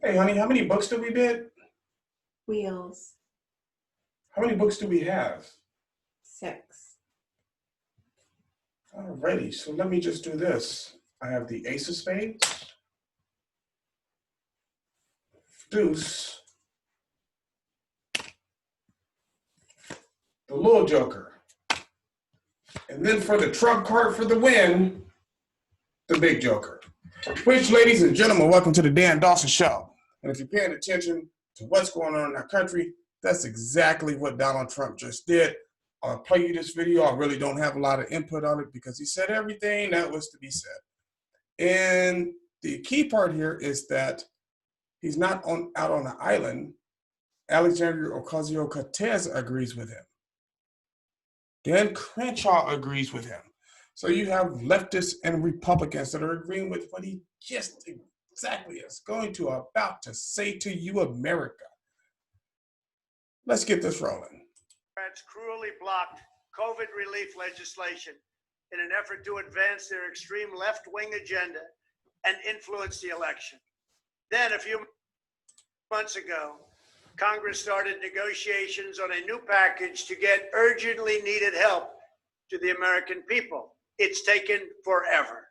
Hey, honey, how many books did we bid? Wheels, How many books do we have? 6. Alrighty, so let me just do this. I have the Ace of Spades, Deuce, the Little Joker, and then for the trump card for the win, the Big Joker. Which, ladies and gentlemen, welcome to the Dan Dawson Show. And if you're paying attention to what's going on in our country, that's exactly what Donald Trump just did. I'll play you this video. I really don't have a lot of input on it because he said everything that was to be said. And the key part here is that he's not out on the island. Alexandria Ocasio-Cortez agrees with him. Dan Crenshaw agrees with him. So you have leftists and Republicans that are agreeing with what he just exactly is about to say to you, America. Let's get this rolling. Democrats cruelly blocked COVID relief legislation in an effort to advance their extreme left-wing agenda and influence the election. Then, a few months ago, Congress started negotiations on a new package to get urgently needed help to the American people. It's taken forever.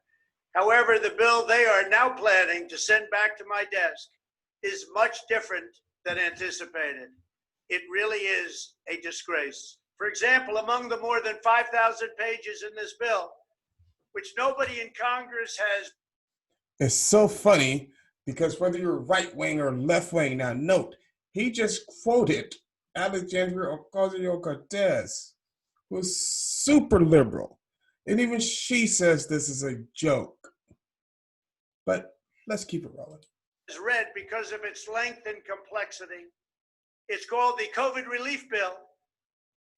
However, the bill they are now planning to send back to my desk is much different than anticipated. It really is a disgrace. For example, among the more than 5,000 pages in this bill, which nobody in Congress has. It's so funny because whether you're right wing or left wing, now note, he just quoted Alexandria Ocasio-Cortez, who's super liberal. And even she says this is a joke. But let's keep it rolling. Is read because of its length and complexity. It's called the COVID relief bill,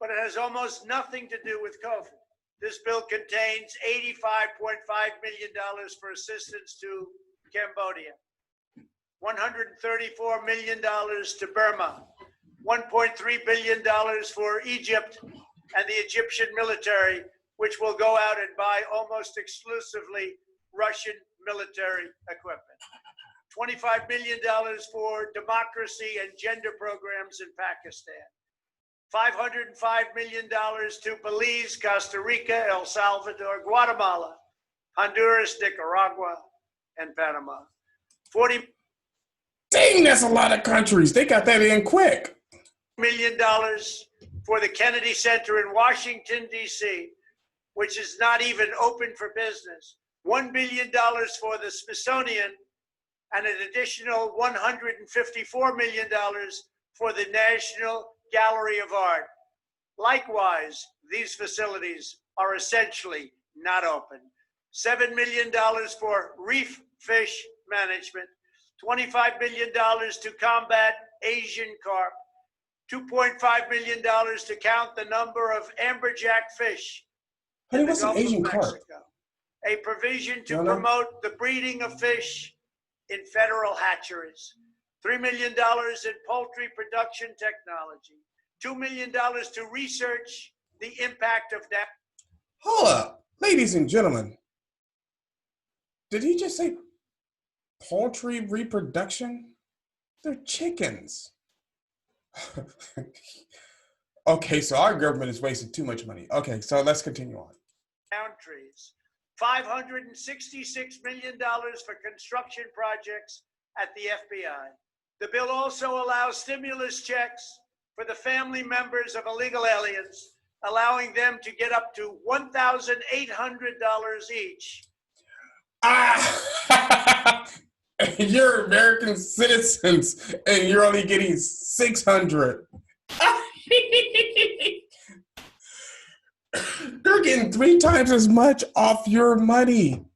but it has almost nothing to do with COVID. This bill contains $85.5 million for assistance to Cambodia, $134 million to Burma, $1.3 billion for Egypt and the Egyptian military, which will go out and buy almost exclusively Russian military equipment. $25 million for democracy and gender programs in Pakistan. $505 million to Belize, Costa Rica, El Salvador, Guatemala, Honduras, Nicaragua, and Panama. Dang, that's a lot of countries. They got that in quick. $40 million for the Kennedy Center in Washington, D.C., which is not even open for business. $1 billion for the Smithsonian, and an additional $154 million for the National Gallery of Art. Likewise, these facilities are essentially not open. $7 million for reef fish management, $25 million to combat Asian carp, $2.5 million to count the number of amberjack fish in the Gulf of Mexico. A provision to promote the breeding of fish in federal hatcheries, $3 million in poultry production technology, $2 million to research the impact of that. Hold up, ladies and gentlemen. Did he just say poultry reproduction? They're chickens. Okay, so our government is wasting too much money. Okay, so let's continue on. Trees. $566 million for construction projects at the FBI. The bill also allows stimulus checks for the family members of illegal aliens, allowing them to get up to $1,800 each. You're American citizens and you're only getting $600. They're getting 3 times as much off your money.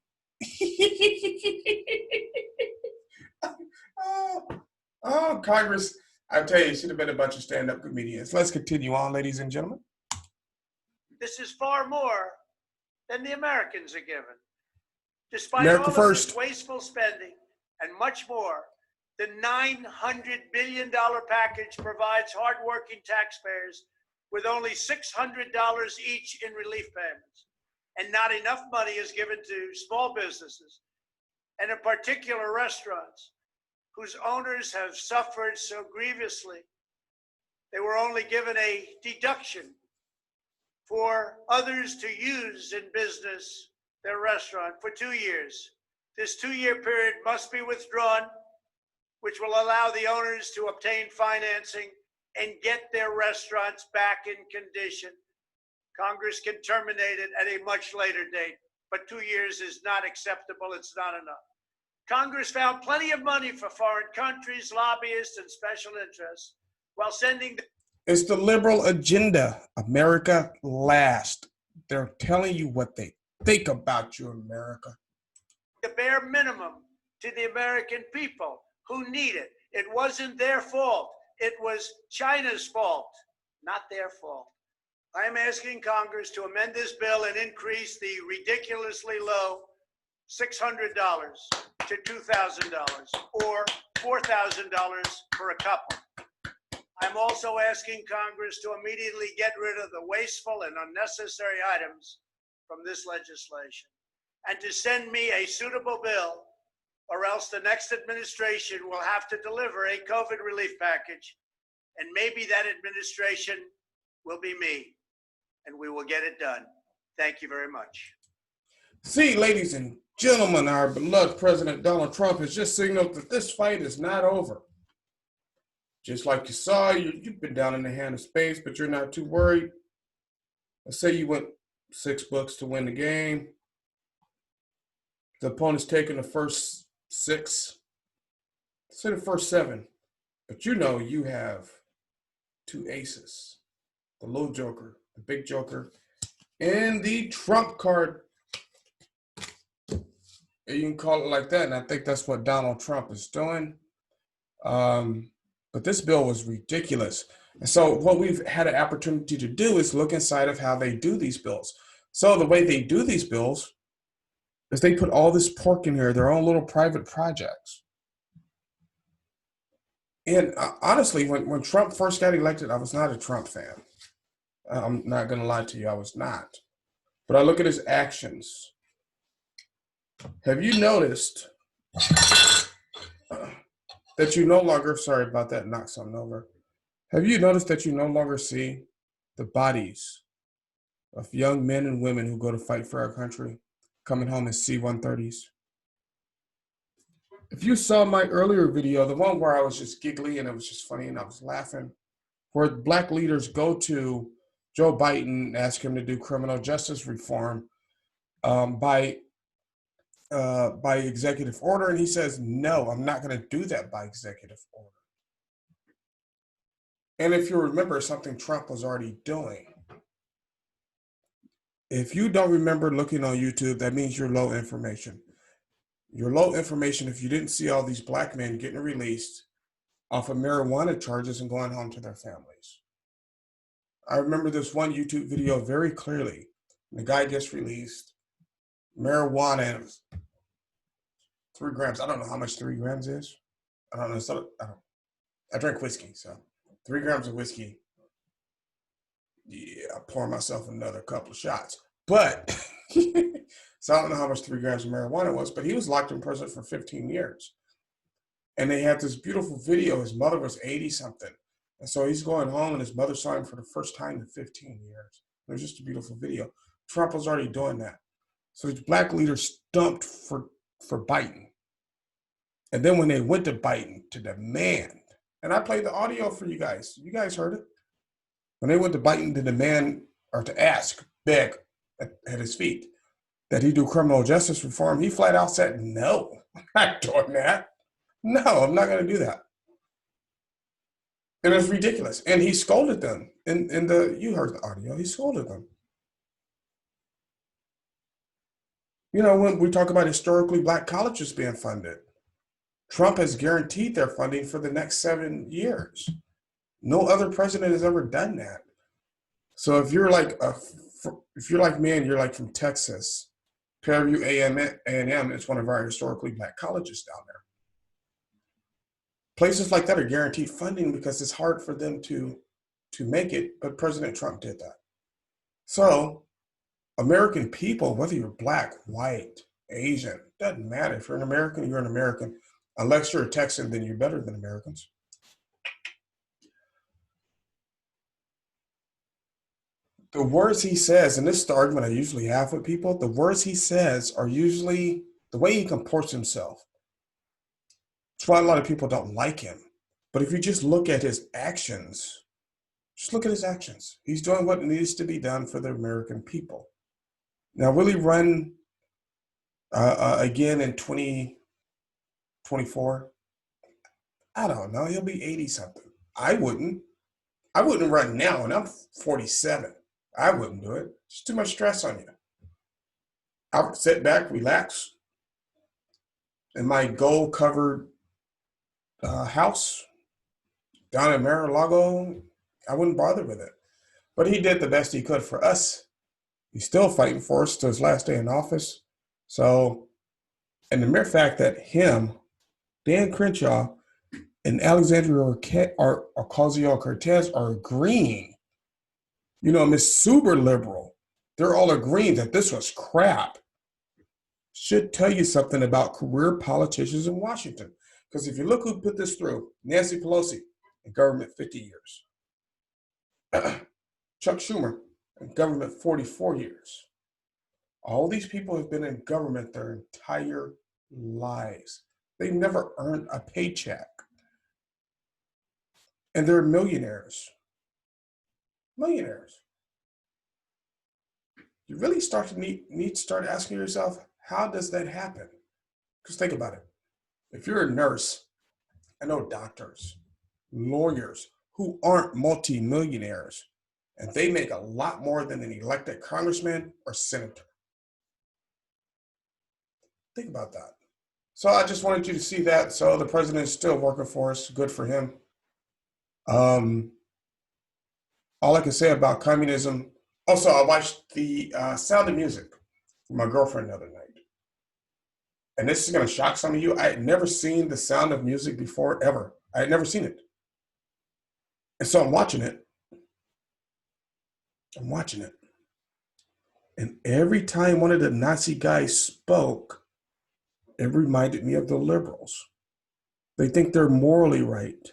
Oh, Congress, I tell you, it should have been a bunch of stand-up comedians. Let's continue on, ladies and gentlemen. This is far more than the Americans are given. Despite America all first. of this wasteful spending and much more, the $900 billion package provides hardworking taxpayers with only $600 each in relief payments. And not enough money is given to small businesses, and in particular restaurants. whose owners have suffered so grievously. They were only given a deduction for others to use in business their restaurant for 2 years. This 2-year period must be withdrawn, which will allow the owners to obtain financing and get their restaurants back in condition. Congress can terminate it at a much later date, but 2 years is not acceptable. It's not enough. Congress found plenty of money for foreign countries, lobbyists, and special interests while sending It's the liberal agenda. America last. They're telling you what they think about you, America. the bare minimum to the American people who need it. It wasn't their fault. It was China's fault, not their fault. I am asking Congress to amend this bill and increase the ridiculously low $600 to $2,000 or $4,000 for a couple. I'm also asking Congress to immediately get rid of the wasteful and unnecessary items from this legislation and to send me a suitable bill, or else the next administration will have to deliver a COVID relief package, and maybe that administration will be me, and we will get it done. Thank you very much. See, ladies and gentlemen, our beloved President Donald Trump has just signaled that this fight is not over. Just like you saw, you've been down in the hand of space, but you're not too worried. Let's say you went 6 books to win the game. The opponent's taking the first 6, say the first 7, but you know you have 2 aces, the little joker, the big joker, and the trump card. You can call it like that, and I think that's what Donald Trump is doing. But this bill was ridiculous. And so what we've had an opportunity to do is look inside of how they do these bills. So the way they do these bills is they put all this pork in here, their own little private projects. And honestly, when Trump first got elected, I was not a Trump fan. I'm not going to lie to you, I was not. But I look at his actions. Have you noticed that you no longer, sorry about that, knock something over. Have you noticed that you no longer see the bodies of young men and women who go to fight for our country coming home in C-130s? If you saw my earlier video, the one where I was just giggly and it was just funny and I was laughing, where black leaders go to Joe Biden and ask him to do criminal justice reform by executive order, and he says, no, I'm not going to do that by executive order. And if you remember, something Trump was already doing. If you don't remember looking on YouTube, that means you're low information. You're low information if you didn't see all these black men getting released off of marijuana charges and going home to their families. I remember this one YouTube video very clearly. The guy gets released, marijuana, 3 grams. I don't know how much 3 grams is. I don't know. So, I drink whiskey, so 3 grams of whiskey. Yeah, I pour myself another couple of shots. But, so I don't know how much 3 grams of marijuana was, but he was locked in prison for 15 years. And they had this beautiful video. His mother was 80-something. And so he's going home, and his mother saw him for the first time in 15 years. It was just a beautiful video. Trump was already doing that. So these black leaders stumped for Biden. And then when they went to Biden to demand, and I played the audio for you guys. You guys heard it. When they went to Biden to demand or to ask, beg at his feet that he do criminal justice reform, he flat out said, no, I'm not doing that. No, I'm not going to do that. And it's ridiculous. And he scolded them you heard the audio, he scolded them. You know, when we talk about historically black colleges being funded, Trump has guaranteed their funding for the next 7 years. No other president has ever done that. So if you're like me and you're like from Texas, Fairview A&M is one of our historically black colleges down there. Places like that are guaranteed funding because it's hard for them to make it, but President Trump did that. So American people, whether you're black, white, Asian, doesn't matter. If you're an American, you're an American. Unless you're a Texan, then you're better than Americans. The words he says, and this is the argument I usually have with people, the words he says are usually the way he comports himself. That's why a lot of people don't like him. But if you just look at his actions, just look at his actions. He's doing what needs to be done for the American people. Now, will he run again in 2024? I don't know. He'll be 80 something. I wouldn't run now, and I'm 47. I wouldn't do it. It's too much stress on you. I would sit back, relax, in my gold covered house down in Mar-a-Lago. I wouldn't bother with it. But he did the best he could for us. He's still fighting for us to his last day in office. So, and the mere fact that him, Dan Crenshaw, and Alexandria Ocasio-Cortez are agreeing, you know, Miss Super Liberal, they're all agreeing that this was crap, should tell you something about career politicians in Washington. Because if you look who put this through, Nancy Pelosi, in government 50 years. Chuck Schumer, in government 44 years. All these people have been in government their entire lives. They've never earned a paycheck. And they're millionaires. Millionaires. You really start to need to start asking yourself, how does that happen? Because think about it. If you're a nurse, I know doctors, lawyers who aren't multimillionaires, and they make a lot more than an elected congressman or senator. Think about that. So I just wanted you to see that. So the president is still working for us. Good for him. All I can say about communism. Also, I watched the Sound of Music with my girlfriend the other night. And this is going to shock some of you. I had never seen The Sound of Music before, ever. I had never seen it. And so I'm watching it. And every time one of the Nazi guys spoke, it reminded me of the liberals. They think they're morally right.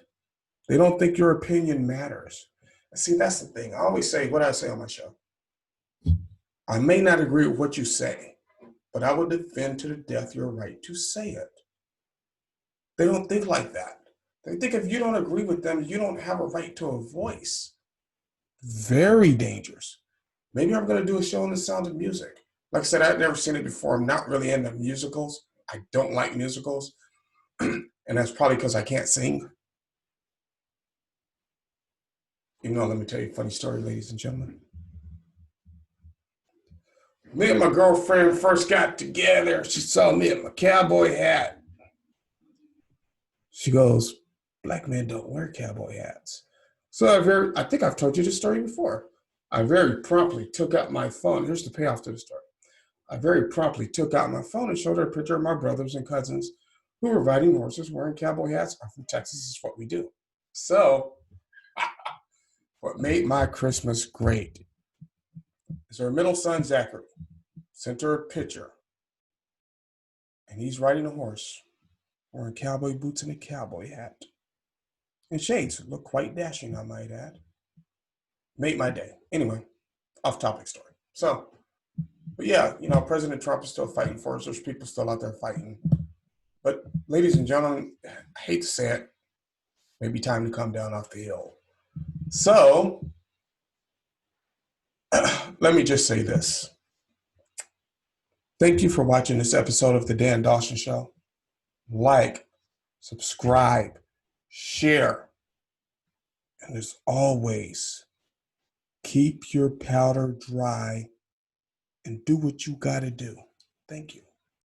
They don't think your opinion matters. See, that's the thing. I always say what I say on my show. I may not agree with what you say, but I will defend to the death your right to say it. They don't think like that. They think if you don't agree with them, you don't have a right to a voice. Very dangerous. Maybe I'm going to do a show on The Sound of Music. Like I said, I've never seen it before. I'm not really into musicals. I don't like musicals. And that's probably because I can't sing. You know, let me tell you a funny story, ladies and gentlemen. Me and my girlfriend first got together. She saw me in my cowboy hat. She goes, black men don't wear cowboy hats. So I think I've told you this story before. I very promptly took out my phone. Here's the payoff to the story. I very promptly took out my phone and showed her a picture of my brothers and cousins who were riding horses wearing cowboy hats. I'm from Texas. This is what we do. So what made my Christmas great is her middle son, Zachary, sent her a picture. And he's riding a horse, wearing cowboy boots and a cowboy hat. And shades look quite dashing, I might add. Made my day. Anyway, off topic story. So, but yeah, you know, President Trump is still fighting for us. There's people still out there fighting. But ladies and gentlemen, I hate to say it, maybe time to come down off the hill. So, let me just say this. Thank you for watching this episode of The Dan Dawson Show. Like, subscribe, share, and as always, keep your powder dry and do what you gotta do. Thank you.